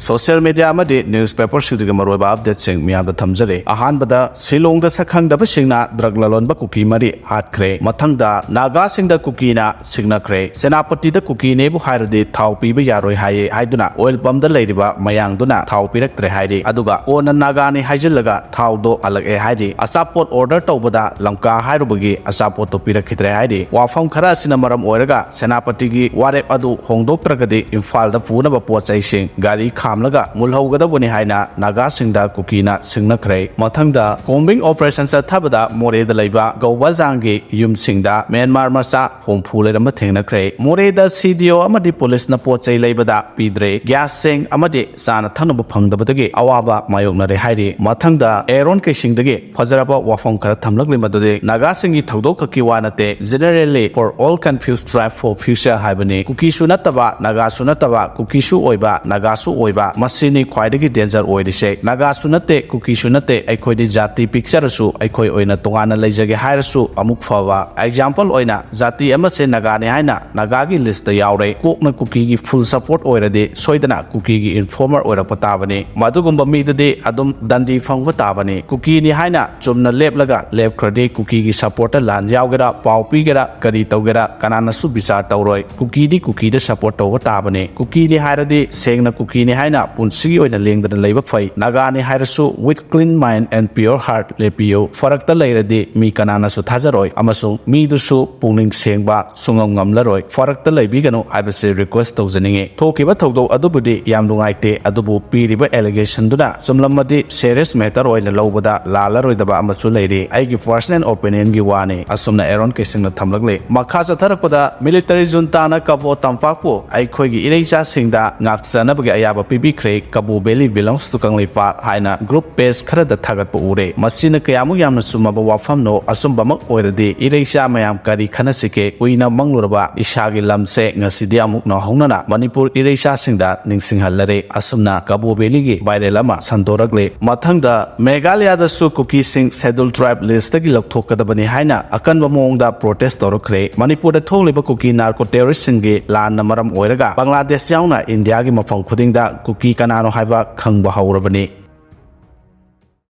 social media amadi newspaper sigdigi maroiba update sing miyamda thamjare ahanbada Shillong da sakhangdaba singna drug lalonba Kuki mari hatkre mathangda Naga singda Kuki na signakre senapati da Kuki nebu hairadi thau piba yaroi haye haiduna oil pump da leiriba mayangduna thau piraktre haidi aduga ona Naga ni haijillaga thau do alage haidi asapot order tawbada lamka hairubagi asapot to pirakhitre haidi wafam khara sina maram oiraga senapati gi warep adu hongdoktragadi imphal da punaba pochai sing gari khamlaga mulhaugadabuni haina Naga singda Kuki na singnakre mathangda combing operation sa thabada more da leiba gawbazangi yum singda Myanmar masa homphulera mathengnakhre more da CDO amadi police na pochai leibada pidre gas sing amadi sana thanoba phangdabadagi awaba mayoknare hairi mathangda Aaron Kishingdagi fajaraba wafam khara thamlakli madade Naga singi thawdok khaki wanate generally for all confused strive for future haibani Kuki sunataba Naga sunataba Kuki su oiba Naga su oiba masini khwaidagi danger oirise Naga sunate Kuki sunate aikhoidi jati picture su aikhoi oina tongana leijage hairasu amuk fawa example oina jati amase Naga ne haina Naga gi list da yaure kokna Kuki gi full support oirade soidana Kuki gi informer oira patabani madugumba midade adum dandi phangwa tabani Kuki ni haina chumna leplaga lepkrade Kuki gi support lan yaugera pau pigera kari tawgera kanana su bisar tawroi Kuki di Kuki da support tawa tabani Kuki ni hairade sengna Kuki ni haina punsigi oina lengdana leiba fai Naga ni hairasu with clean mind and pure heart lepiyo farakta leirade mi kanana su thajaroi amasung mi du su pungning sengba sungam ngamlaroi farakta leibigano haibase request tawjaninge thokiba thawdo adubudi yam lungaite adubu piriba allegation duna sumlamadi serious matter oina lobada lalaroidaba amasu leiri aigi personal opinion gi wani asumna Aaron Kishingna thamlagle makha chatharakpada military junta na kabo tampakpo aikhoigi ireicha singda ngaksanabagi ayaba pibikhre Kabu Valley belongs to Kanglipa haina group page kharada thagatpa ure masina kayamu yamna sumaba wafamno asumbamak oiradi ireisha mayam kari khanasike uina mangluraba ishagi lamse ngasidi amuk no haunana Manipur ireisha singda ningsinghallare asumna Kabu Valley gi viral ama sandoragle mathangda Meghalaya da su Kuki sing scheduled tribe list tagi lokthokadabani haina akanba mongda protest torokre Manipur da tholiba Kuki narco terrorist singi lan namaram oiraga Bangladesh yauna India gi mafang khudingda Kuki kanano haiba khangba haurabani